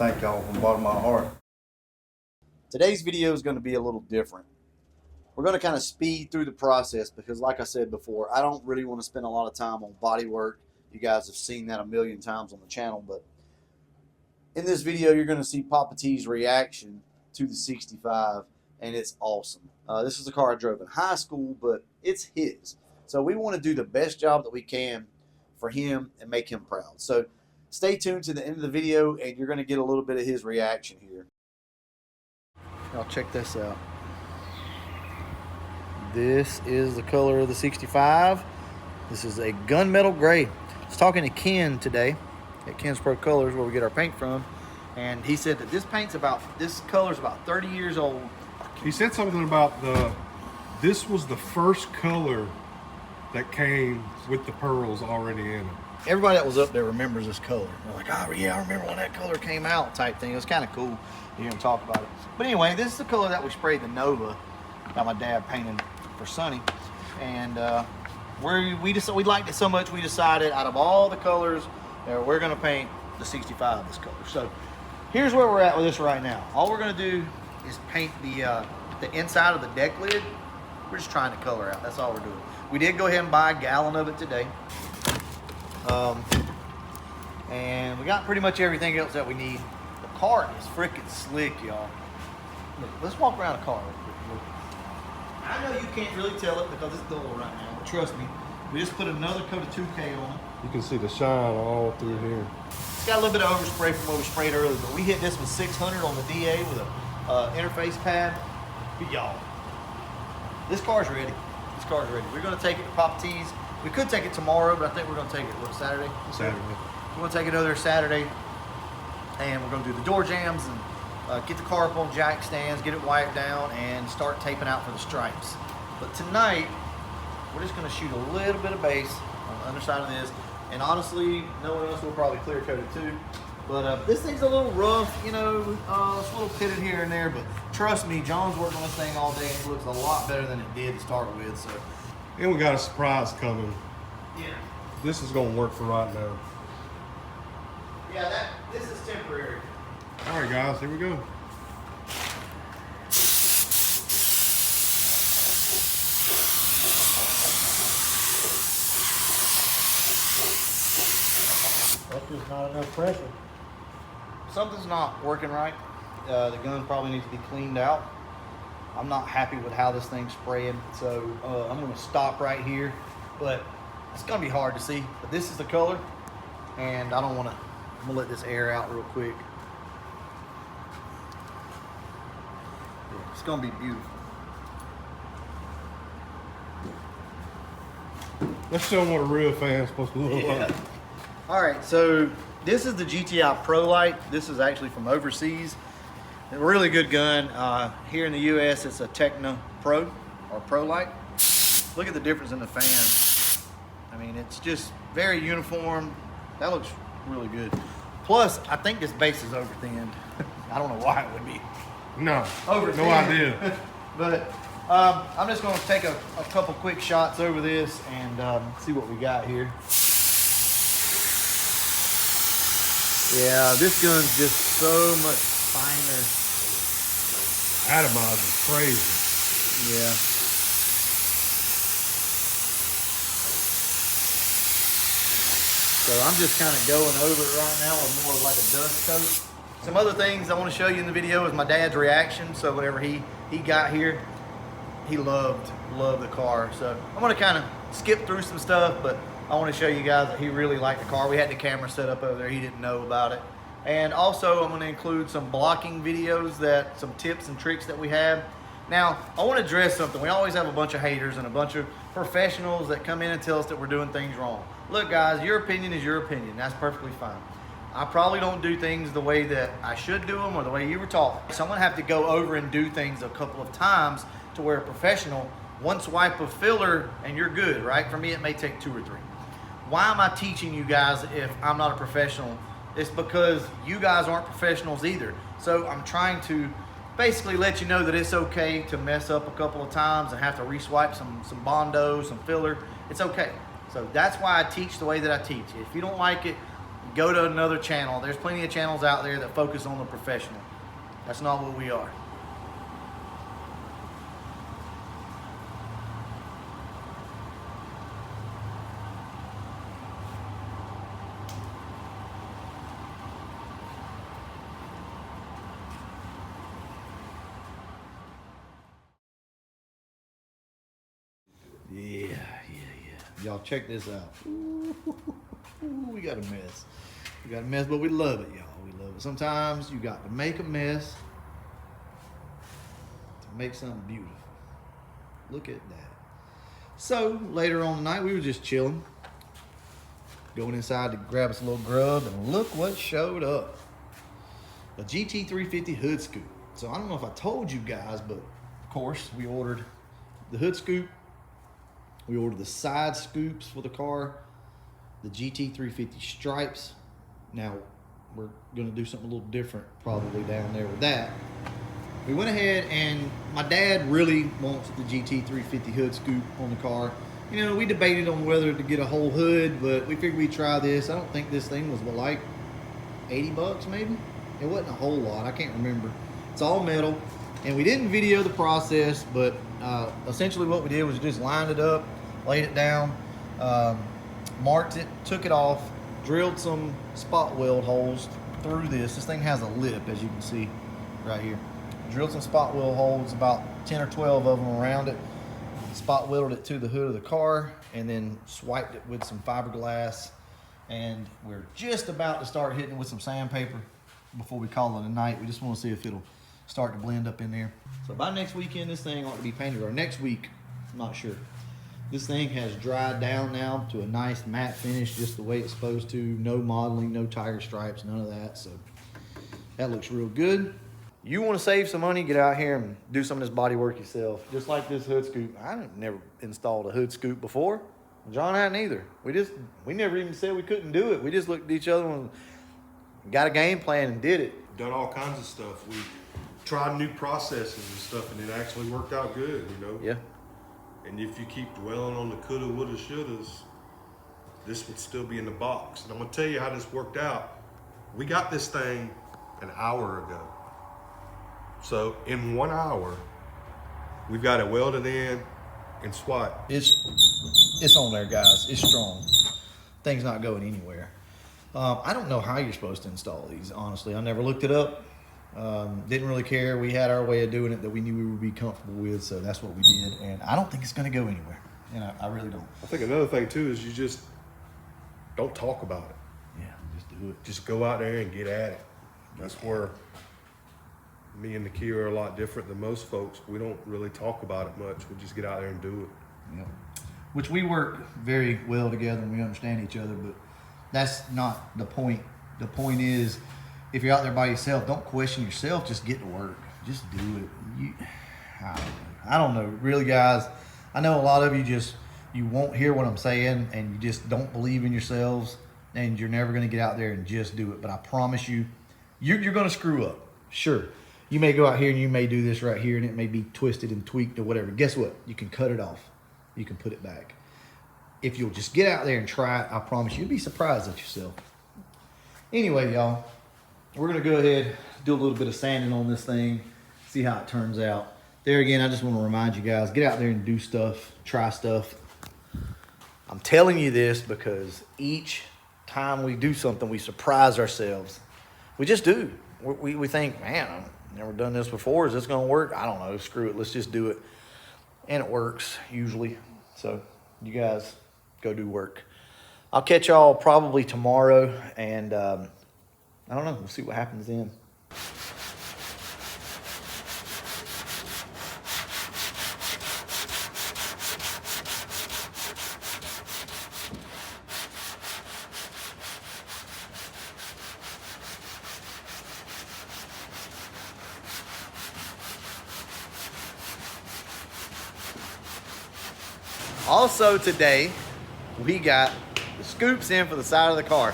thank y'all from the bottom of my heart. Today's video is going to be a little different. We're going to kind of speed through the process because, like I said before, I don't really want to spend a lot of time on body work. You guys have seen that a million times on the channel, but in this video, you're going to see Papa T's reaction to the 65, and it's awesome. This is a car I drove in high school, but it's his. So we want to do the best job that we can for him and make him proud. So stay tuned to the end of the video, and you're going to get a little bit of his reaction here. Y'all check this out. This is the color of the 65. This is a gunmetal gray. I was talking to Ken today at Ken's Pro Colors, where we get our paint from, and he said that this color is about 30 years old. He said something about this was the first color that came with the pearls already in it. Everybody that was up there remembers this color. They're like, oh yeah, I remember when that color came out type thing. It was kind of cool to hear him talk about it. But anyway, this is the color that we sprayed the Nova by my dad painting for Sonny. And we liked it so much, we decided out of all the colors, we're gonna paint the 65 this color. So here's where we're at with this right now. All we're gonna do is paint the inside of the deck lid. We're just trying to color out, that's all we're doing. We did go ahead and buy a gallon of it today. And we got pretty much everything else that we need. The car is freaking slick, y'all. Look, let's walk around the car real quick. Look. I know you can't really tell it because it's dull right now, but trust me, we just put another coat of 2K on it. You can see the shine all through here. It's got a little bit of overspray from what we sprayed earlier, but we hit this with 600 on the DA with a interface pad. But y'all, this car's ready. This car's ready. We're gonna take it to Papa T's. We could take it tomorrow, but I think we're gonna take it, what, Saturday? Saturday. We're gonna take it over there Saturday, and we're gonna do the door jams and get the car up on jack stands, get it wired down, and start taping out for the stripes. But tonight, we're just gonna shoot a little bit of base on the underside of this, and honestly, no one else will probably clear coat it too. But this thing's a little rough, you know, it's a little pitted here and there, but trust me, John's worked on this thing all day, and it looks a lot better than it did to start with, so. And we got a surprise coming. Yeah. This is gonna work for right now. Yeah, this is temporary. All right, guys, here we go. That's just not enough pressure. Something's not working right. The gun probably needs to be cleaned out. I'm not happy with how this thing's spraying, so I'm gonna stop right here. But it's gonna be hard to see. But this is the color, and I'm gonna let this air out real quick. Yeah, it's gonna be beautiful. Let's show them what a real fan's supposed to look like. All right, so this is the GTI Pro Light. This is actually from overseas. A really good gun. Here in the US, it's a Techno Pro or Pro Light. Look at the difference in the fan. I mean, it's just very uniform. That looks really good. Plus, I think this base is over thinned. I don't know why it would be. No, Over no idea. But I'm just gonna take a couple quick shots over this and see what we got here. Yeah, this gun's just so much finer. Atomizer is crazy. Yeah. So I'm just kind of going over it right now with more of like a dust coat. Some other things I want to show you in the video is my dad's reaction. So whenever he got here, he loved the car. So I'm going to kind of skip through some stuff, but I want to show you guys that he really liked the car. We had the camera set up over there. He didn't know about it. And also I'm going to include some blocking videos, some tips and tricks that we have. Now, I want to address something. We always have a bunch of haters and a bunch of professionals that come in and tell us that we're doing things wrong. Look guys, your opinion is your opinion. That's perfectly fine. I probably don't do things the way that I should do them or the way you were taught. So I'm going to have to go over and do things a couple of times to where a professional, one swipe of filler and you're good, right? For me, it may take 2 or 3. Why am I teaching you guys if I'm not a professional? It's because you guys aren't professionals either. So I'm trying to basically let you know that it's okay to mess up a couple of times and have to reswipe some Bondo, some filler. It's okay. So that's why I teach the way that I teach. If you don't like it, go to another channel. There's plenty of channels out there that focus on the professional. That's not what we are. Yeah. Y'all check this out. Ooh, we got a mess. We got a mess, but we love it, y'all. We love it. Sometimes you got to make a mess to make something beautiful. Look at that. So later on tonight, we were just chilling, going inside to grab us a little grub, and look what showed up. A GT350 hood scoop. So I don't know if I told you guys, but of course we ordered the hood scoop. We ordered the side scoops for the car, the GT350 stripes. Now, we're gonna do something a little different probably down there with that. We went ahead and my dad really wants the GT350 hood scoop on the car. You know, we debated on whether to get a whole hood, but we figured we'd try this. I don't think this thing was, what, like 80 bucks maybe? It wasn't a whole lot, I can't remember. It's all metal, and we didn't video the process, but essentially what we did was just lined it up, laid it down, marked it, took it off, drilled some spot weld holes through this. This thing has a lip, as you can see right here. Drilled some spot weld holes, about 10 or 12 of them around it. Spot welded it to the hood of the car, and then swiped it with some fiberglass. And we're just about to start hitting it with some sandpaper before we call it a night. We just want to see if it'll start to blend up in there. So by next weekend, this thing ought to be painted, or next week, I'm not sure. This thing has dried down now to a nice matte finish, just the way it's supposed to. No modeling, no tire stripes, none of that. So that looks real good. You want to save some money, get out here and do some of this body work yourself. Just like this hood scoop. I never installed a hood scoop before. John hadn't either. We never even said we couldn't do it. We just looked at each other and got a game plan and did it. Done all kinds of stuff. We tried new processes and stuff, and it actually worked out good, you know? Yeah. And if you keep dwelling on the coulda, woulda, shouldas, this would still be in the box. And I'm gonna tell you how this worked out. We got this thing an hour ago. So in 1 hour, we've got it welded in and swiped. It's on there, guys. It's strong. Thing's not going anywhere. I don't know how you're supposed to install these, honestly. I never looked it up. Didn't really care. We had our way of doing it that we knew we would be comfortable with, so that's what we did. And I don't think it's going to go anywhere. And I really don't. I think another thing too is you just don't talk about it. Yeah, just do it. Just go out there and get at it. That's where me and the Kia are a lot different than most folks. We don't really talk about it much. We just get out there and do it. Yeah. Which we work very well together and we understand each other, but that's not the point. The point is, if you're out there by yourself, don't question yourself. Just get to work. Just do it. I don't know. Really, guys, I know a lot of you won't hear what I'm saying, and you just don't believe in yourselves, and you're never going to get out there and just do it. But I promise you, you're going to screw up. Sure. You may go out here and you may do this right here, and it may be twisted and tweaked or whatever. Guess what? You can cut it off. You can put it back. If you'll just get out there and try it, I promise you, you'll be surprised at yourself. Anyway, y'all, we're going to go ahead, do a little bit of sanding on this thing, see how it turns out. There again, I just want to remind you guys, get out there and do stuff, try stuff. I'm telling you this because each time we do something, we surprise ourselves. We just do. We think, man, I've never done this before. Is this going to work? I don't know. Screw it. Let's just do it. And it works, usually. So you guys go do work. I'll catch y'all probably tomorrow, and I don't know. We'll see what happens then. Also today, we got the scoops in for the side of the car.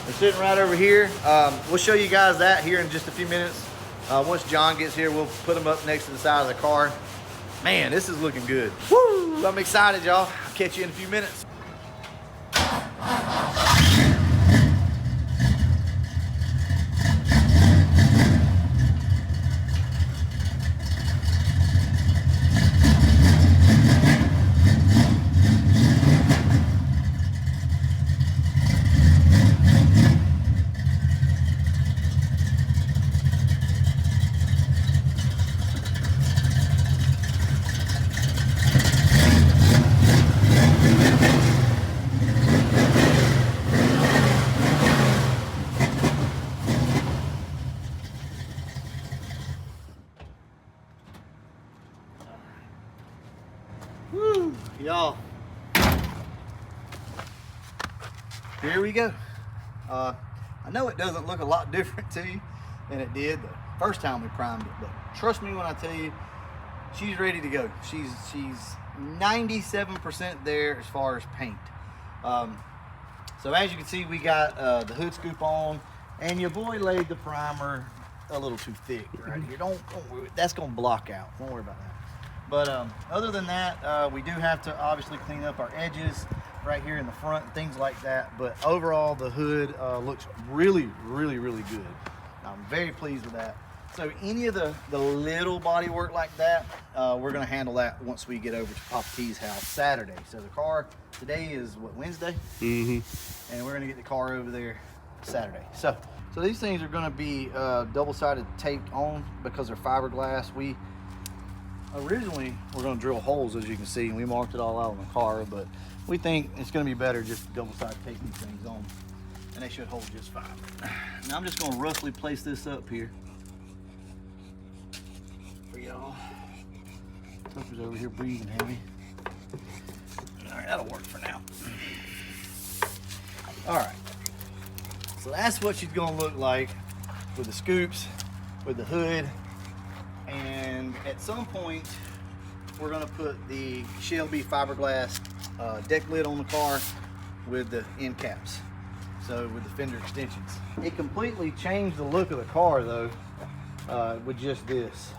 They're sitting right over here. We'll show you guys that here in just a few minutes. Once John gets here, we'll put them up next to the side of the car. Man, this is looking good. Woo! I'm excited, y'all. I'll catch you in a few minutes. here we go. I know it doesn't look a lot different to you than it did the first time we primed it, but trust me when I tell you, she's ready to go. She's 97% there as far as paint. So as you can see, we got the hood scoop on, and your boy laid the primer a little too thick right here. Don't worry, that's gonna block out. Don't worry about that. But other than that, we do have to obviously clean up our edges right here in the front and things like that. But overall, the hood looks really, really, really good. I'm very pleased with that. So any of the little body work like that, we're gonna handle that once we get over to Papa T's house Saturday. So the car today is what, Wednesday? Mm-hmm. And we're gonna get the car over there Saturday. So these things are gonna be double-sided taped on because they're fiberglass. We originally were gonna drill holes, as you can see, and we marked it all out on the car, but we think it's gonna be better just to double-sided tape these things on, and they should hold just fine. Now I'm just gonna roughly place this up here for y'all. Tucker's over here breathing heavy. All right, that'll work for now. All right, so that's what she's gonna look like with the scoops, with the hood, and at some point we're gonna put the Shelby fiberglass deck lid on the car with the end caps, so with the fender extensions. It completely changed the look of the car though, with just this.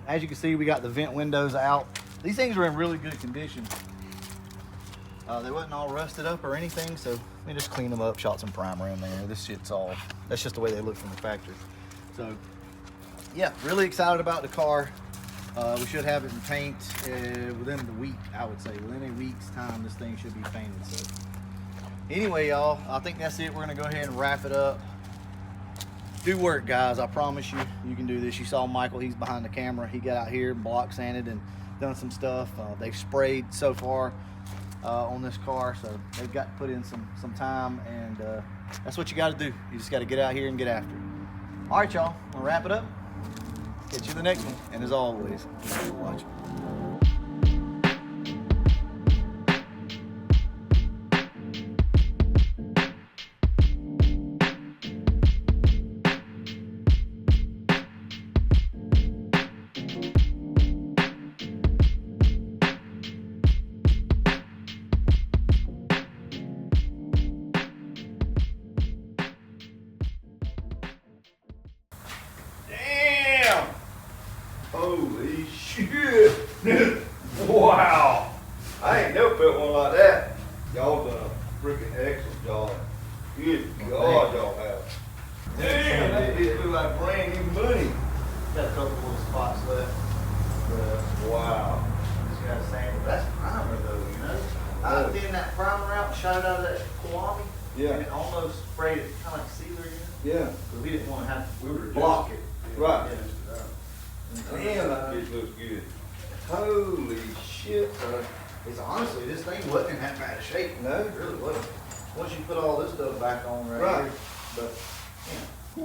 As you can see, we got the vent windows out. These things are in really good condition. They wasn't all rusted up or anything, so we just cleaned them up, shot some primer in there. This shit's all, that's just the way they look from the factory. So yeah, really excited about the car. We should have it in paint within the week, I would say. Within a week's time, this thing should be painted. So anyway, y'all, I think that's it. We're gonna go ahead and wrap it up. Do work, guys. I promise you, you can do this. You saw Michael, he's behind the camera. He got out here and block sanded and done some stuff. They've sprayed so far on this car, so they've got to put in some time, and that's what you got to do. You just got to get out here and get after it. All right, y'all, I'm gonna wrap it up. Catch you in the next one, and as always, thanks for watching. Holy shit! Wow! I ain't never felt one like that. Y'all done a freaking excellent job. Good God, y'all have. Damn, that bitch look like brand new money. Got a couple little spots left. Wow. Just got to sand it. That's primer though, you know. I thinned that primer out, shot it out of that Kiwami. Yeah. And it almost sprayed it kind of like a sealer again. Yeah. Because we didn't want to have, we were to Just- block it. Right. Yeah. Damn, that bitch looks good. Holy shit, son. It's honestly, this thing wasn't in that bad a shape. No. It really wasn't. Once you put all this stuff back on Right. here. But, Yeah,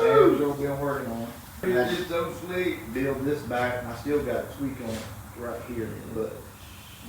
Sam's still been working on it. it's just so slick. Build this back, and I still got a tweak on it right here, but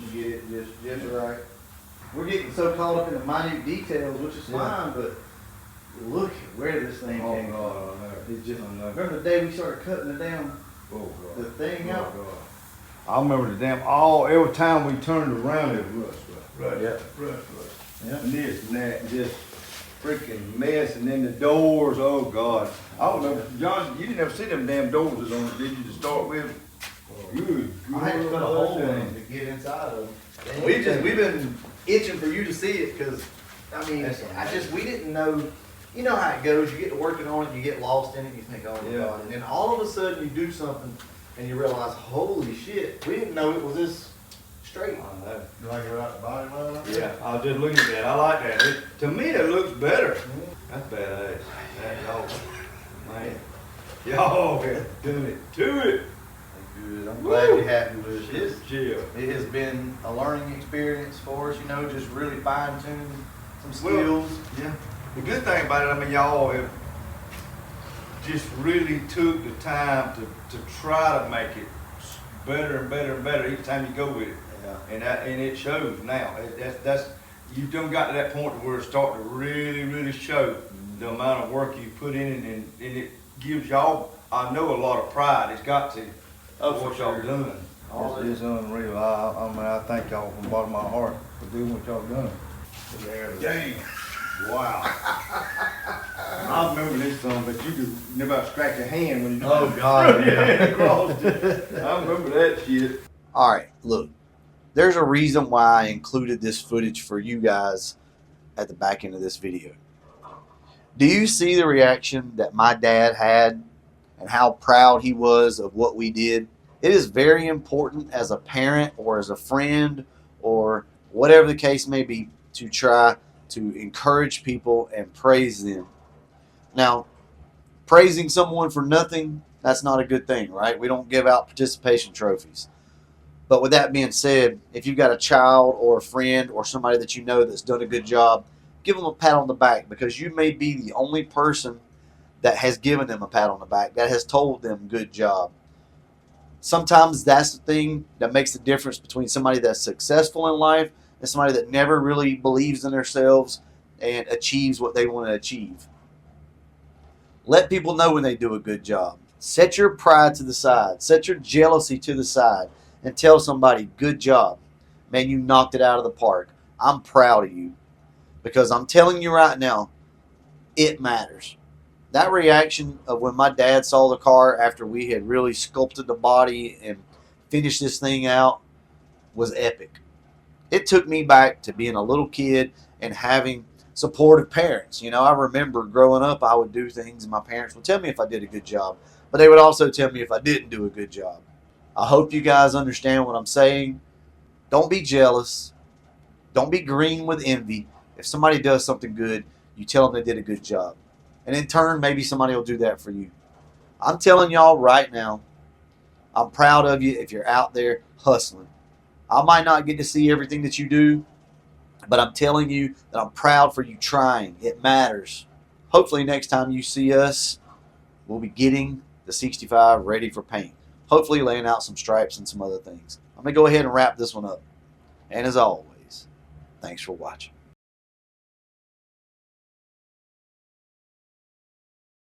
you get it just right. We're getting so caught up in the minute details, which is fine, but look at where this thing Oh came from. God, I know. It's just, I know. remember the day we started cutting the damn, Oh God. the thing out? Oh, God. I remember the damn, every time we turned around, it was rust. Yeah. Rust. Yeah. And this and that, just freaking mess, and then the doors, oh God. I don't know, John, you didn't ever see them damn doors that's on it, did you, to start with? Good. I had to cut a hole in them to get inside of them. We've been itching for you to see it, because, I mean, we didn't know, you know how it goes, you get to working on it, you get lost in it, you think, oh my God, and then all of a sudden you do something and you realize, holy shit, we didn't know it was this straight. I know. You like it right the body line? Yeah, I was just looking at that, I like that. To me, that looks better. That's badass. That y'all, man. Y'all doing it to it. Good. I'm glad you're happy with it. Chill. It has been a learning experience for us, you know, just really fine tune some skills. Yeah. The good thing about it, I mean, y'all have just really took the time to try to make it better and better and better each time you go with it. And it shows now. That's you've done got to that point where it's starting to really show the amount of work you put in it, and it gives y'all, I know, a lot of pride. It's got to. What y'all done. It's unreal. I mean, I thank y'all from the bottom of my heart for doing what y'all done. Dang. Wow. I remember this song, but you could never scratch your hand when you Oh God, yeah. crossed it. I remember that shit. All right, look. There's a reason why I included this footage for you guys at the back end of this video. Do you see the reaction that my dad had and how proud he was of what we did? It is very important as a parent or as a friend or whatever the case may be to try to encourage people and praise them. Now, praising someone for nothing, that's not a good thing, right? We don't give out participation trophies. But with that being said, if you've got a child or a friend or somebody that you know that's done a good job, give them a pat on the back, because you may be the only person that has given them a pat on the back, that has told them good job. Sometimes that's the thing that makes the difference between somebody that's successful in life and somebody that never really believes in themselves and achieves what they want to achieve. Let people know when they do a good job. Set your pride to the side. Set your jealousy to the side and tell somebody, good job. Man, you knocked it out of the park. I'm proud of you. Because I'm telling you right now, it matters. That reaction of when my dad saw the car after we had really sculpted the body and finished this thing out was epic. It took me back to being a little kid and having supportive parents. You know, I remember growing up, I would do things and my parents would tell me if I did a good job, but they would also tell me if I didn't do a good job. I hope you guys understand what I'm saying. Don't be jealous. Don't be green with envy. If somebody does something good, you tell them they did a good job. And in turn, maybe somebody will do that for you. I'm telling y'all right now, I'm proud of you if you're out there hustling. I might not get to see everything that you do, but I'm telling you that I'm proud for you trying. It matters. Hopefully next time you see us, we'll be getting the 65 ready for paint. Hopefully laying out some stripes and some other things. I'm going to go ahead and wrap this one up. And as always, thanks for watching.